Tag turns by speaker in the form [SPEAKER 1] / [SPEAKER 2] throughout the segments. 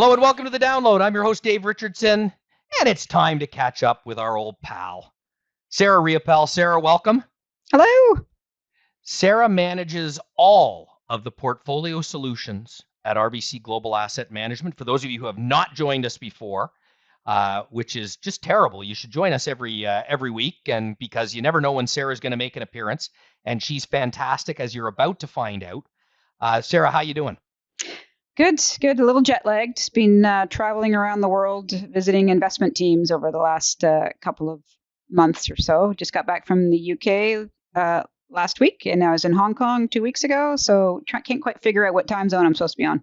[SPEAKER 1] Hello and welcome to the download. I'm your host, Dave Richardson, and it's time to catch up with our old pal, Sarah Riopelle. Sarah, welcome.
[SPEAKER 2] Hello.
[SPEAKER 1] Sarah manages all of the portfolio solutions at RBC Global Asset Management. For those of you who have not joined us before, which is just terrible, you should join us every week, and because you never know when Sarah's going to make an appearance, and she's fantastic, as you're about to find out. Sarah, how you doing?
[SPEAKER 2] Good. A little jet lagged. Been traveling around the world, visiting investment teams over the last couple of months or so. Just got back from the UK last week, and I was in Hong Kong 2 weeks ago. So can't quite figure out what time zone I'm supposed to be on.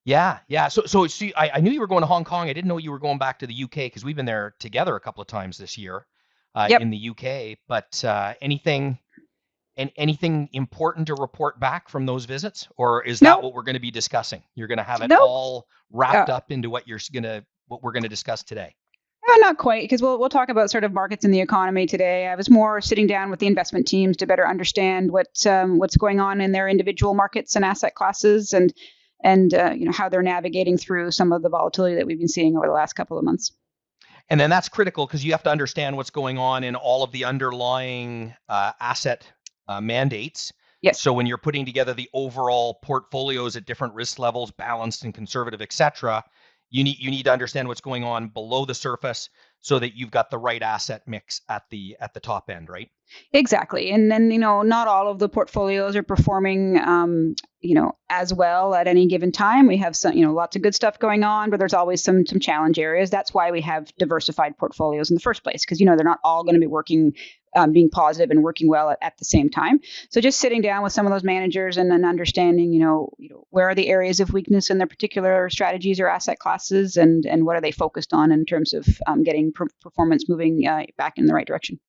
[SPEAKER 1] Yeah. So see, I knew you were going to Hong Kong. I didn't know you were going back to the UK because we've been there together a couple of times this year
[SPEAKER 2] Yep.
[SPEAKER 1] in the UK. But anything important to report back from those visits, or is that
[SPEAKER 2] No.
[SPEAKER 1] what we're going to be discussing? You're going to have it
[SPEAKER 2] No.
[SPEAKER 1] all wrapped up into what we're going to discuss today.
[SPEAKER 2] Not quite, because we'll talk about sort of markets and the economy today. I was more sitting down with the investment teams to better understand what's going on in their individual markets and asset classes, and how they're navigating through some of the volatility that we've been seeing over the last couple of months.
[SPEAKER 1] And then that's critical because you have to understand what's going on in all of the underlying asset mandates.
[SPEAKER 2] Yes.
[SPEAKER 1] So when you're putting together the overall portfolios at different risk levels, balanced and conservative, et cetera, you need to understand what's going on below the surface so that you've got the right asset mix at the top end, right?
[SPEAKER 2] Exactly. And then, not all of the portfolios are performing, as well at any given time. We have some, lots of good stuff going on, but there's always some challenge areas. That's why we have diversified portfolios in the first place, because, they're not all going to be working, being positive and working well at the same time. So just sitting down with some of those managers and then understanding, where are the areas of weakness in their particular strategies or asset classes, and what are they focused on in terms of getting performance moving back in the right direction.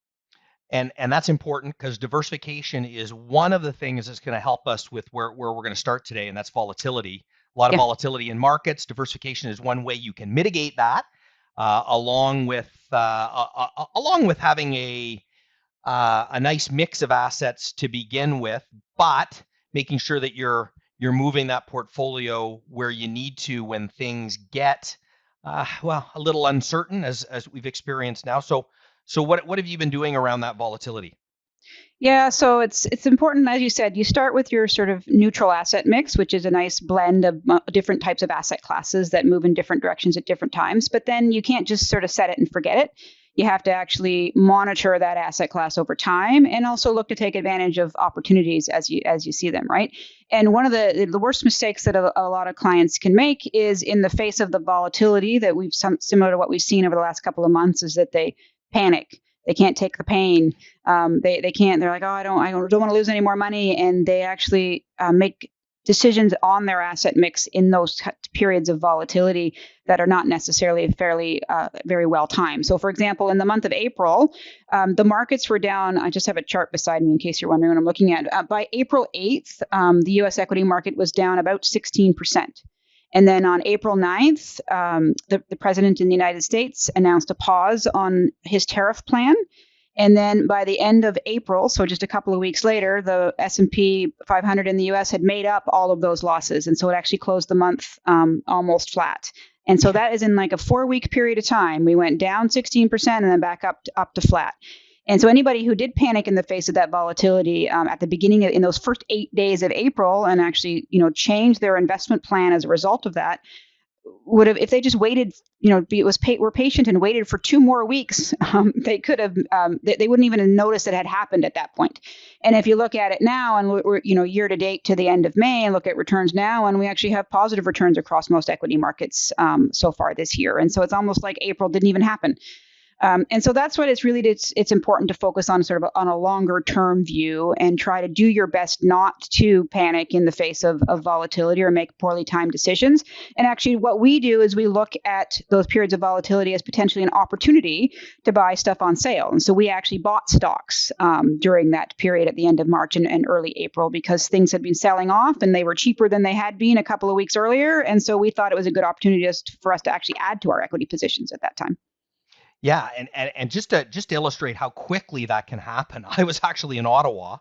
[SPEAKER 1] And that's important because diversification is one of the things that's going to help us with where we're going to start today, and that's volatility. A lot of
[SPEAKER 2] Yeah.
[SPEAKER 1] volatility in markets. Diversification is one way you can mitigate that, along with having a nice mix of assets to begin with, but making sure that you're moving that portfolio where you need to when things get a little uncertain, as we've experienced now. So what have you been doing around that volatility?
[SPEAKER 2] Yeah, so it's important, as you said, you start with your sort of neutral asset mix, which is a nice blend of different types of asset classes that move in different directions at different times. But then you can't just sort of set it and forget it. You have to actually monitor that asset class over time, and also look to take advantage of opportunities as you see them, right? And one of the worst mistakes that a lot of clients can make is, in the face of the volatility that similar to what we've seen over the last couple of months, is that they panic. They can't take the pain. They can't. They're like, oh, I don't want to lose any more money, and they actually make decisions on their asset mix in those periods of volatility that are not necessarily very well timed. So, for example, in the month of April, the markets were down. I just have a chart beside me in case you're wondering what I'm looking at. By April 8th, the U.S. equity market was down about 16%. And then on April 9th, the president in the United States announced a pause on his tariff plan. And then by the end of April, so just a couple of weeks later, the S&P 500 in the U.S. had made up all of those losses. And so it actually closed the month almost flat. And so that is in like a 4-week period of time. We went down 16% and then back up to flat. And so anybody who did panic in the face of that volatility at the beginning in those first 8 days of April, and actually, changed their investment plan as a result of that, would have, if they just waited, were patient and waited for 2 more weeks, they could have, they wouldn't even have noticed it had happened at that point. And if you look at it now, and we're year to date to the end of May, and look at returns now, and we actually have positive returns across most equity markets so far this year. And so it's almost like April didn't even happen. And so that's what it's important to focus on, sort of on a longer term view, and try to do your best not to panic in the face of volatility or make poorly timed decisions. And actually what we do is we look at those periods of volatility as potentially an opportunity to buy stuff on sale. And so we actually bought stocks during that period at the end of March and early April, because things had been selling off and they were cheaper than they had been a couple of weeks earlier. And so we thought it was a good opportunity for us to actually add to our equity positions at that time.
[SPEAKER 1] Yeah, and just to illustrate how quickly that can happen, I was actually in Ottawa.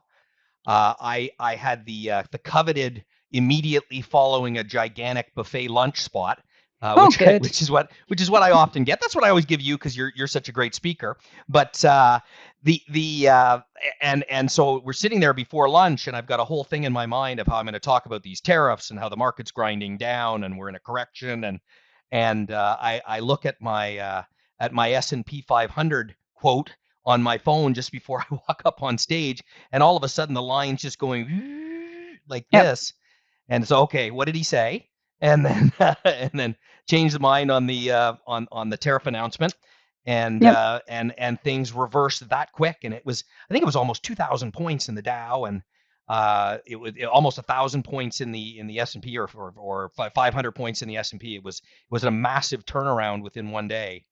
[SPEAKER 1] I had the coveted, immediately following a gigantic buffet lunch spot,
[SPEAKER 2] Oh, good.
[SPEAKER 1] Which is what I often get. That's what I always give you because you're such a great speaker. But the and so we're sitting there before lunch, and I've got a whole thing in my mind of how I'm going to talk about these tariffs and how the market's grinding down and we're in a correction, and I look at my S&P 500 quote on my phone just before I walk up on stage, and all of a sudden the line's just going like
[SPEAKER 2] Yep.
[SPEAKER 1] this. And so, okay, what did he say? And then and then change the mind on the tariff announcement,
[SPEAKER 2] Yep.
[SPEAKER 1] and things reversed that quick. And I think it was almost 2,000 points in the Dow, and it was almost 1,000 points in the S&P, or 500 points in the S&P. It was a massive turnaround within one day,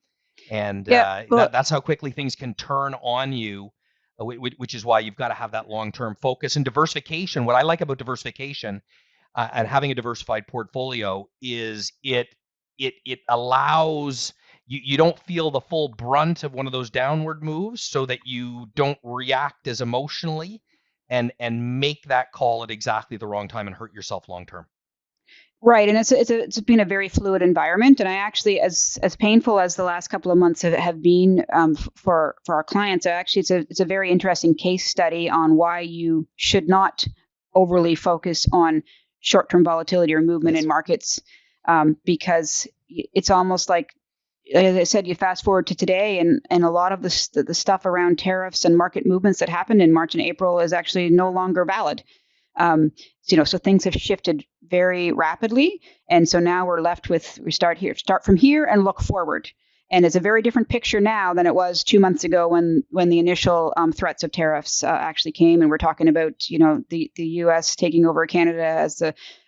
[SPEAKER 1] and
[SPEAKER 2] Yeah. Well,
[SPEAKER 1] that's how quickly things can turn on you. Which is why you've got to have that long-term focus and diversification. What I like about diversification and having a diversified portfolio is it allows you don't feel the full brunt of one of those downward moves, so that you don't react as emotionally and make that call at exactly the wrong time and hurt yourself long term.
[SPEAKER 2] right, and it's been a very fluid environment, and I actually, as painful as the last couple of months have been for our clients, actually it's a very interesting case study on why you should not overly focus on short-term volatility or movement in
[SPEAKER 1] Yes.
[SPEAKER 2] markets, because it's almost like I said, you fast forward to today, and a lot of the stuff around tariffs and market movements that happened in March and April is actually no longer valid. So things have shifted very rapidly, and so now we're left with start from here and look forward. And it's a very different picture now than it was 2 months ago when the initial threats of tariffs actually came, and we're talking about the U.S. taking over Canada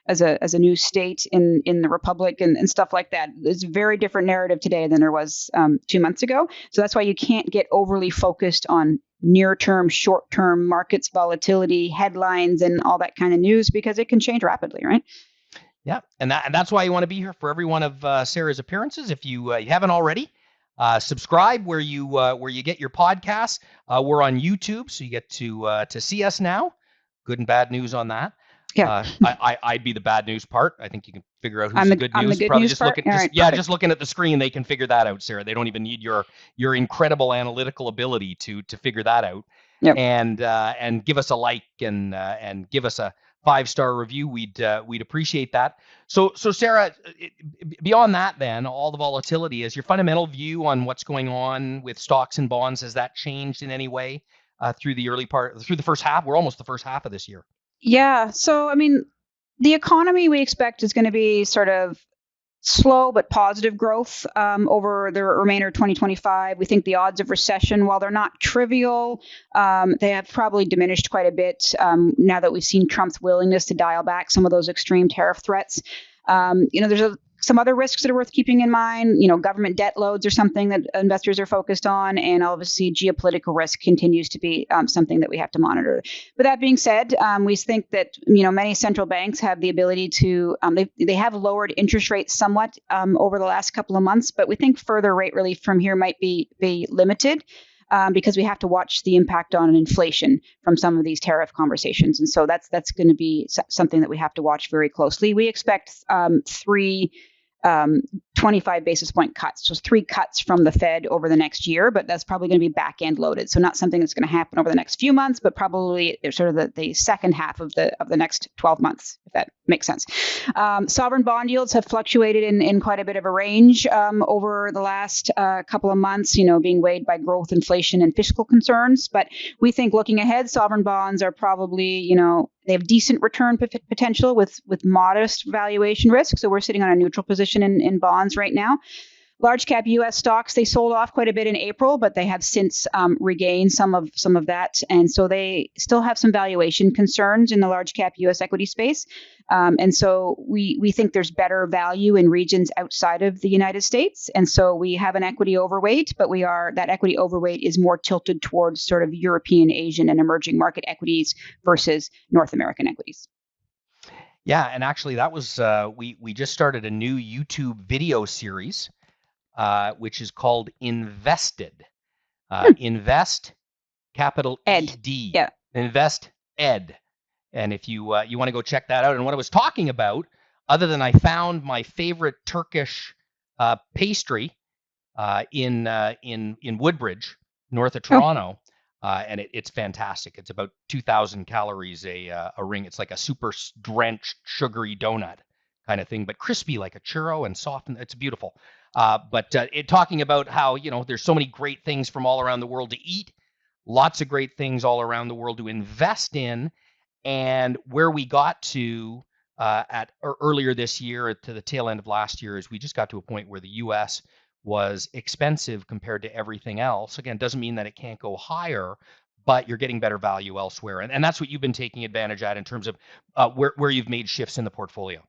[SPEAKER 2] as a new state in the republic and stuff like that. It's a very different narrative today than there was 2 months ago. So that's why you can't get overly focused on near-term, short-term markets volatility, headlines, and all that kind of news, because it can change rapidly, right?
[SPEAKER 1] Yeah, and that's why you want to be here for every one of Sarah's appearances. If you haven't already, subscribe where you get your podcasts. We're on YouTube, so you get to see us now. Good and bad news on that.
[SPEAKER 2] Yeah.
[SPEAKER 1] I'd be the bad news part. I think you can figure out who's the good
[SPEAKER 2] I'm
[SPEAKER 1] news.
[SPEAKER 2] the good
[SPEAKER 1] Probably
[SPEAKER 2] news
[SPEAKER 1] just
[SPEAKER 2] part.
[SPEAKER 1] looking,
[SPEAKER 2] All right, perfect.
[SPEAKER 1] just looking at the screen, they can figure that out, Sarah. They don't even need your incredible analytical ability to figure that out.
[SPEAKER 2] Yep.
[SPEAKER 1] And give us a like and give us a 5-star review. We'd appreciate that. So Sarah, beyond that, then all the volatility, is your fundamental view on what's going on with stocks and bonds, has that changed in any way through the first half? We're almost the first half of this year.
[SPEAKER 2] Yeah. So, I mean, the economy we expect is going to be sort of slow but positive growth over the remainder of 2025. We think the odds of recession, while they're not trivial, they have probably diminished quite a bit now that we've seen Trump's willingness to dial back some of those extreme tariff threats. There's some other risks that are worth keeping in mind. Government debt loads are something that investors are focused on, and obviously geopolitical risk continues to be something that we have to monitor. But that being said, we think that many central banks have the ability to they have lowered interest rates somewhat over the last couple of months, but we think further rate relief from here might be limited. Because we have to watch the impact on inflation from some of these tariff conversations. And so that's going to be something that we have to watch very closely. We expect three 25 basis point cuts, so 3 cuts from the Fed over the next year, but that's probably going to be back end loaded. So not something that's going to happen over the next few months, but probably sort of the second half of the next 12 months, if that makes sense. Sovereign bond yields have fluctuated in quite a bit of a range over the last couple of months, being weighed by growth, inflation, and fiscal concerns. But we think looking ahead, sovereign bonds are probably, they have decent return potential with modest valuation risk. So we're sitting on a neutral position in bonds right now. Large cap U.S. stocks, they sold off quite a bit in April, but they have since regained some of that. And so they still have some valuation concerns in the large cap U.S. equity space. And so we think there's better value in regions outside of the United States. And so we have an equity overweight, but that equity overweight is more tilted towards sort of European, Asian, and emerging market equities versus North American equities.
[SPEAKER 1] Yeah, and actually that was we just started a new YouTube video series, which is called Invested. Invest, capital
[SPEAKER 2] Ed.
[SPEAKER 1] ED.
[SPEAKER 2] Yeah.
[SPEAKER 1] Invest Ed. And if you want to go check that out, and what I was talking about other than I found my favorite Turkish pastry in Woodbridge, north of
[SPEAKER 2] Oh,
[SPEAKER 1] Toronto, and it's fantastic. It's about 2,000 calories a ring. It's like a super drenched sugary donut kind of thing, but crispy like a churro and soft. And it's beautiful. But talking about how there's so many great things from all around the world to eat, lots of great things all around the world to invest in, and where we got to at earlier this year to the tail end of last year is we just got to a point where the U.S. was expensive compared to everything else. Again, doesn't mean that it can't go higher, but you're getting better value elsewhere, and that's what you've been taking advantage at in terms of where you've made shifts in the portfolio.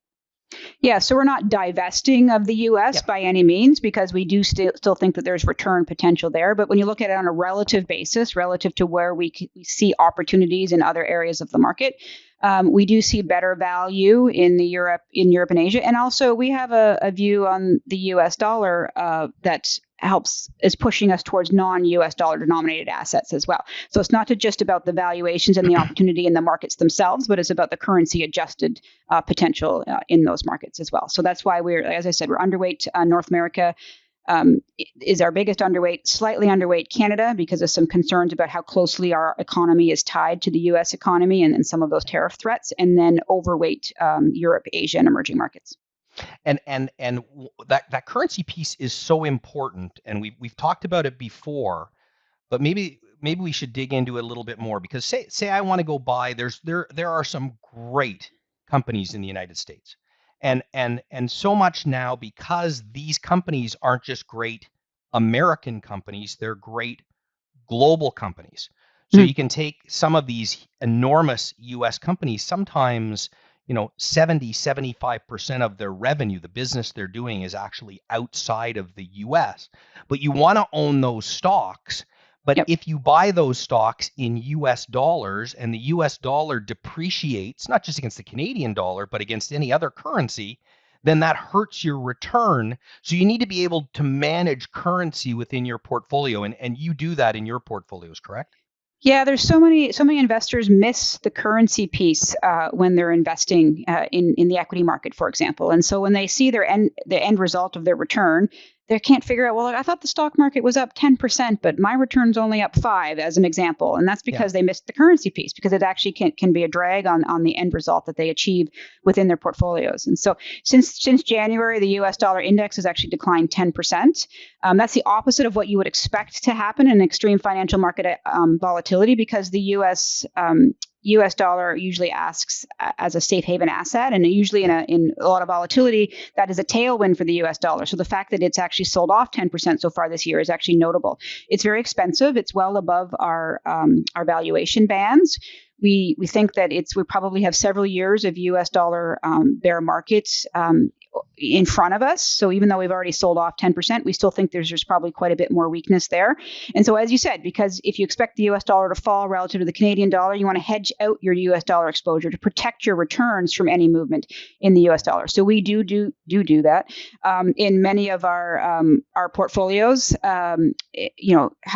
[SPEAKER 2] yeah. So we're not divesting of the U.S.
[SPEAKER 1] Yeah.
[SPEAKER 2] by any means because we do still think that there's return potential there. But when you look at it on a relative basis, relative to where we see opportunities in other areas of the market, we do see better value in Europe and Asia, and also we have a view on the U.S. dollar that is pushing us towards non-U.S. dollar denominated assets as well. So it's not just about the valuations and the opportunity in the markets themselves, but it's about the currency adjusted potential in those markets as well. So that's why as I said, we're underweight North America. Is our biggest underweight, slightly underweight Canada because of some concerns about how closely our economy is tied to the U.S. economy and some of those tariff threats, and then overweight Europe, Asia, and emerging markets.
[SPEAKER 1] And that currency piece is so important, and we've talked about it before, but maybe we should dig into it a little bit more, because say I want to go buy, there are some great companies in the United States, and so much now, because these companies aren't just great American companies, they're great global companies. So
[SPEAKER 2] Mm.
[SPEAKER 1] you can take some of these enormous US companies, sometimes 70-75% of their revenue, the business they're doing, is actually outside of the US. But you want to own those stocks. But
[SPEAKER 2] Yep.
[SPEAKER 1] if you buy those stocks in US dollars and the US dollar depreciates, not just against the Canadian dollar, but against any other currency, then that hurts your return. So you need to be able to manage currency within your portfolio. And you do that in your portfolios, correct?
[SPEAKER 2] Yeah, there's so many investors miss the currency piece when they're investing in the equity market, for example. And so when they see the end result of their return, they can't figure out, well, I thought the stock market was up 10%, but my return's only up 5, as an example. And that's
[SPEAKER 1] Yeah.
[SPEAKER 2] because they missed the currency piece, because it actually can be a drag on the end result that they achieve within their portfolios. And so since January, the US dollar index has actually declined 10%. That's the opposite of what you would expect to happen in extreme financial market volatility, because the US dollar usually asks as a safe haven asset, and usually in a lot of volatility, that is a tailwind for the US dollar. So the fact that it's actually sold off 10% so far this year is actually notable. It's very expensive. It's well above our valuation bands. We think that we probably have several years of US dollar bear markets in front of us. So even though we've already sold off 10%, we still think there's probably quite a bit more weakness there. And so, as you said, because if you expect the US dollar to fall relative to the Canadian dollar, you want to hedge out your US dollar exposure to protect your returns from any movement in the US dollar. So we do that in many of our portfolios. Have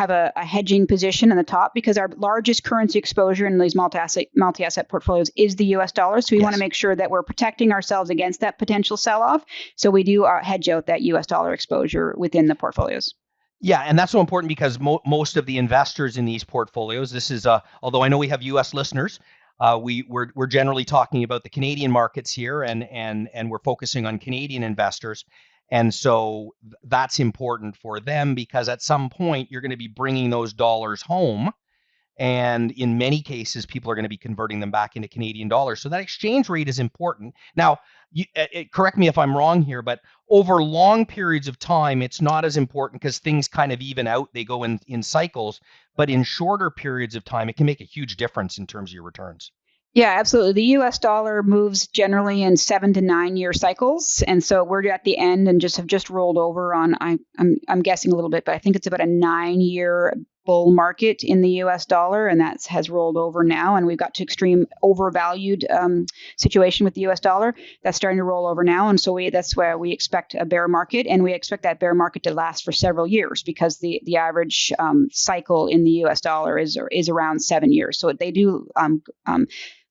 [SPEAKER 2] a hedging position in the top, because our largest currency exposure in these multi-asset portfolios is the US dollar. So we want to make sure that we're protecting ourselves against that potential sell-off. So we do hedge out that US dollar exposure within the portfolios.
[SPEAKER 1] Yeah, and that's so important, because most of the investors in these portfolios, this is although I know we have U.S. listeners, we're generally talking about the Canadian markets here, and we're focusing on Canadian investors, and so that's important for them, because at some point you're going to be bringing those dollars home, and in many cases, people are going to be converting them back into Canadian dollars. So that exchange rate is important. Now, correct me if I'm wrong here, but over long periods of time, it's not as important, because things kind of even out. They go in cycles. But in shorter periods of time, it can make a huge difference in terms of your returns.
[SPEAKER 2] Yeah, absolutely. The US dollar moves generally in 7 to 9 year cycles. And so we're at the end and have just rolled over on, I'm guessing a little bit, but I think it's about a 9-year bull market in the US dollar, and that has rolled over now, and we've got to extreme overvalued situation with the US dollar that's starting to roll over now. And so that's where we expect a bear market, and we expect that bear market to last for several years, because the average cycle in the US dollar is around 7 years. So they do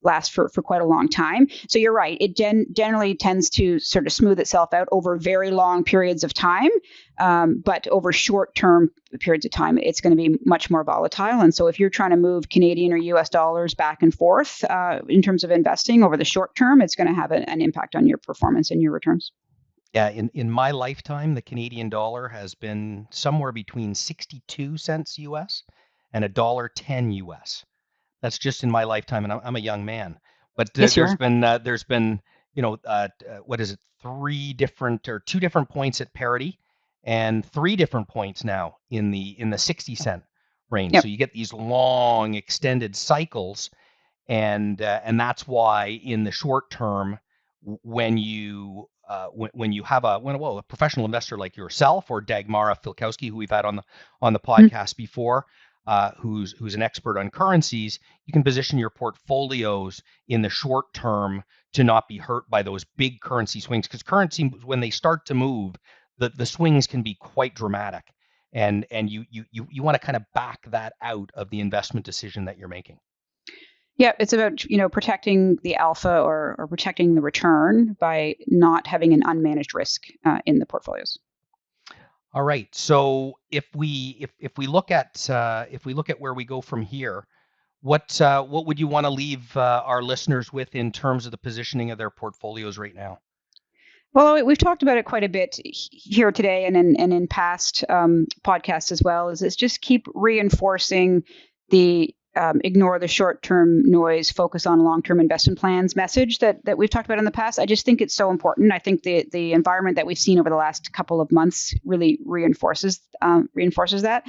[SPEAKER 2] last for quite a long time. So you're right. It generally tends to sort of smooth itself out over very long periods of time. But over short-term periods of time, it's going to be much more volatile. And so if you're trying to move Canadian or US dollars back and forth in terms of investing over the short term, it's going to have an impact on your performance and your returns.
[SPEAKER 1] Yeah, in my lifetime, the Canadian dollar has been somewhere between 62 cents US and $1.10 US. That's just in my lifetime, and I'm a young man. But
[SPEAKER 2] Yes, you are.
[SPEAKER 1] there's been what is it, two different points at parity, and three different points now in the 60 cent range.
[SPEAKER 2] Yep.
[SPEAKER 1] So you get these long extended cycles, and that's why in the short term, when you have a professional investor like yourself or Dagmara Filkowski, who we've had on the podcast before, who's an expert on currencies, you can position your portfolios in the short term to not be hurt by those big currency swings, because currency, when they start to move, the swings can be quite dramatic, and you want to kind of back that out of the investment decision that you're making.
[SPEAKER 2] Yeah, it's about protecting the alpha or protecting the return by not having an unmanaged risk in the portfolios.
[SPEAKER 1] All right. So if we look at where we go from here, what would you want to leave our listeners with in terms of the positioning of their portfolios right now?
[SPEAKER 2] Well, we've talked about it quite a bit here today and in past podcasts as well. Is just keep reinforcing the ignore the short-term noise, focus on long-term investment plans message that we've talked about in the past. I just think it's so important. I think the environment that we've seen over the last couple of months really reinforces that.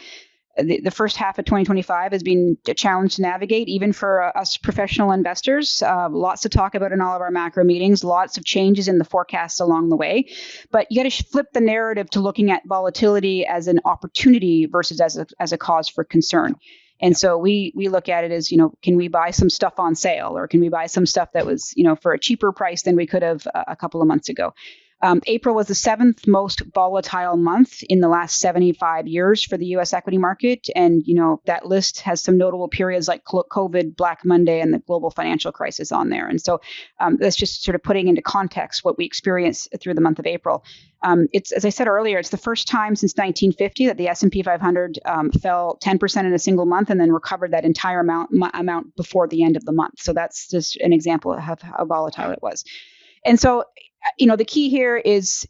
[SPEAKER 2] The first half of 2025 has been a challenge to navigate, even for us professional investors. Lots to talk about in all of our macro meetings, lots of changes in the forecasts along the way. But you got to flip the narrative to looking at volatility as an opportunity versus as a cause for concern. And so we look at it as, can we buy some stuff on sale, or can we buy some stuff that was, for a cheaper price than we could have a couple of months ago? April was the seventh most volatile month in the last 75 years for the U.S. equity market. And, that list has some notable periods like COVID, Black Monday, and the global financial crisis on there. And so that's just sort of putting into context what we experienced through the month of April. It's, as I said earlier, it's the first time since 1950 that the S&P 500 fell 10% in a single month and then recovered that entire amount before the end of the month. So that's just an example of how volatile it was. And so, the key here is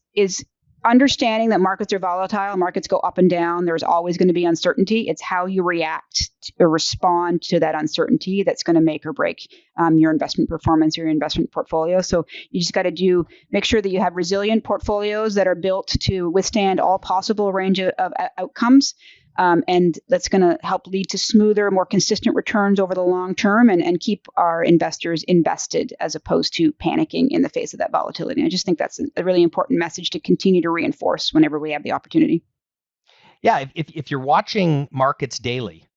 [SPEAKER 2] understanding that markets are volatile. Markets go up and down. There's always going to be uncertainty. It's how you react or respond to that uncertainty that's going to make or break your investment performance or your investment portfolio. So you just got to make sure that you have resilient portfolios that are built to withstand all possible range of outcomes. And that's going to help lead to smoother, more consistent returns over the long term and keep our investors invested as opposed to panicking in the face of that volatility. And I just think that's a really important message to continue to reinforce whenever we have the opportunity.
[SPEAKER 1] Yeah, if you're watching markets daily,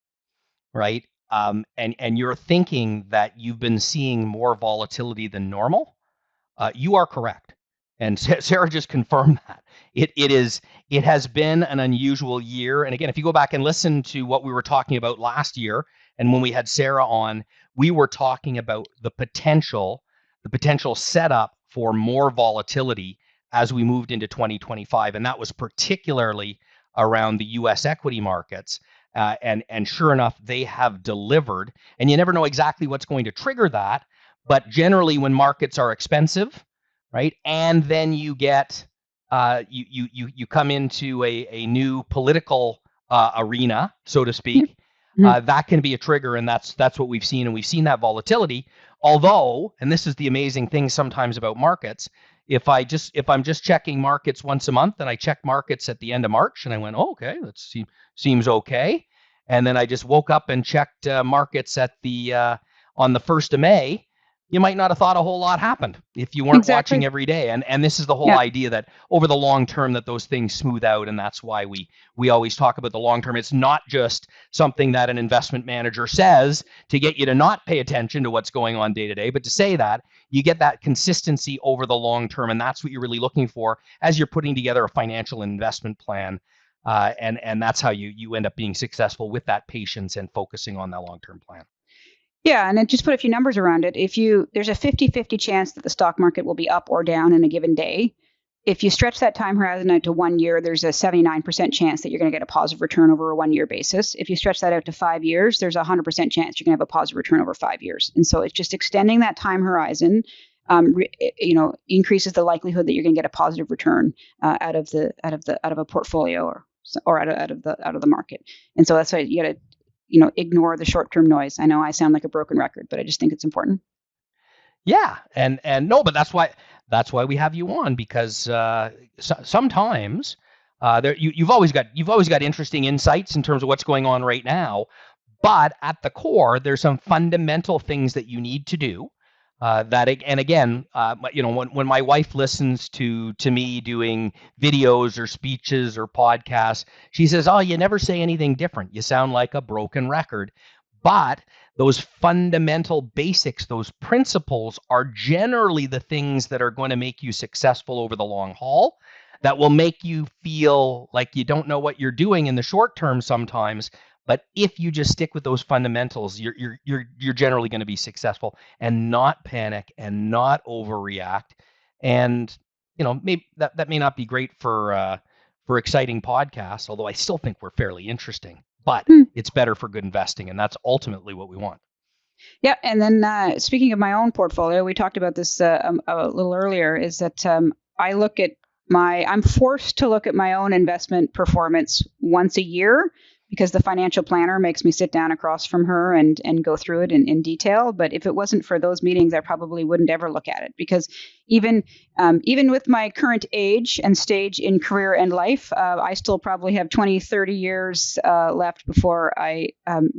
[SPEAKER 1] right, and you're thinking that you've been seeing more volatility than normal, you are correct. And Sarah just confirmed that. It has been an unusual year. And again, if you go back and listen to what we were talking about last year, and when we had Sarah on, we were talking about the potential setup for more volatility as we moved into 2025. And that was particularly around the US equity markets. And sure enough, they have delivered. And you never know exactly what's going to trigger that. But generally, when markets are expensive, right, and then you get you come into a new political arena, so to speak, that can be a trigger, and that's what we've seen, and we've seen that volatility. Although, and this is the amazing thing sometimes about markets, if I'm just checking markets once a month, and I check markets at the end of March, and I went, oh, okay, that seems okay, and then I just woke up and checked markets at on the 1st of May. You might not have thought a whole lot happened if you weren't watching every day. And this is the whole idea that over the long term that those things smooth out. And that's why we always talk about the long term. It's not just something that an investment manager says to get you to not pay attention to what's going on day to day, but to say that you get that consistency over the long term. And that's what you're really looking for as you're putting together a financial investment plan. And that's how you end up being successful with that patience and focusing on that long-term plan.
[SPEAKER 2] Yeah, and then just put a few numbers around it. There's a 50-50 chance that the stock market will be up or down in a given day. If you stretch that time horizon out to 1 year, there's a 79% chance that you're going to get a positive return over a 1 year basis. If you stretch that out to 5 years, there's a 100% chance you're going to have a positive return over 5 years. And so it's just extending that time horizon, increases the likelihood that you're going to get a positive return out of a portfolio or out of the market. And so that's why you got to ignore the short-term noise. I know I sound like a broken record, but I just think it's important.
[SPEAKER 1] Yeah, and no, but that's why we have you on, because sometimes you've always got interesting insights in terms of what's going on right now, but at the core, there's some fundamental things that you need to do. And again, when my wife listens to me doing videos or speeches or podcasts, she says, "Oh, you never say anything different. You sound like a broken record." But those fundamental basics, those principles, are generally the things that are going to make you successful over the long haul, that will make you feel like you don't know what you're doing in the short term sometimes. But if you just stick with those fundamentals, you're generally going to be successful and not panic and not overreact. And maybe that may not be great for exciting podcasts, although I still think we're fairly interesting. But it's better for good investing, and that's ultimately what we want.
[SPEAKER 2] Yeah, and then speaking of my own portfolio, we talked about this a little earlier. Is that I'm forced to look at my own investment performance once a year, because the financial planner makes me sit down across from her and go through it in detail. But if it wasn't for those meetings, I probably wouldn't ever look at it, because even with my current age and stage in career and life, I still probably have 20, 30 years left before I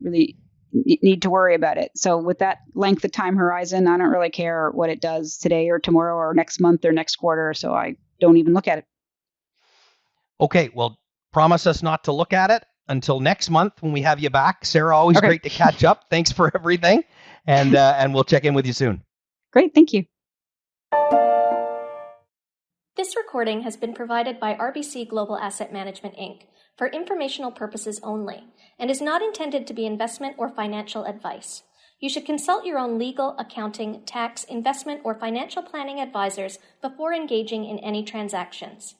[SPEAKER 2] really need to worry about it. So with that length of time horizon, I don't really care what it does today or tomorrow or next month or next quarter. So I don't even look at it.
[SPEAKER 1] Okay, well, promise us not to look at it until next month when we have you back. Sarah, always
[SPEAKER 2] Okay.
[SPEAKER 1] great to catch up. Thanks for everything. And we'll check in with you soon.
[SPEAKER 2] Great. Thank you.
[SPEAKER 3] This recording has been provided by RBC Global Asset Management, Inc. for informational purposes only, and is not intended to be investment or financial advice. You should consult your own legal, accounting, tax, investment, or financial planning advisors before engaging in any transactions.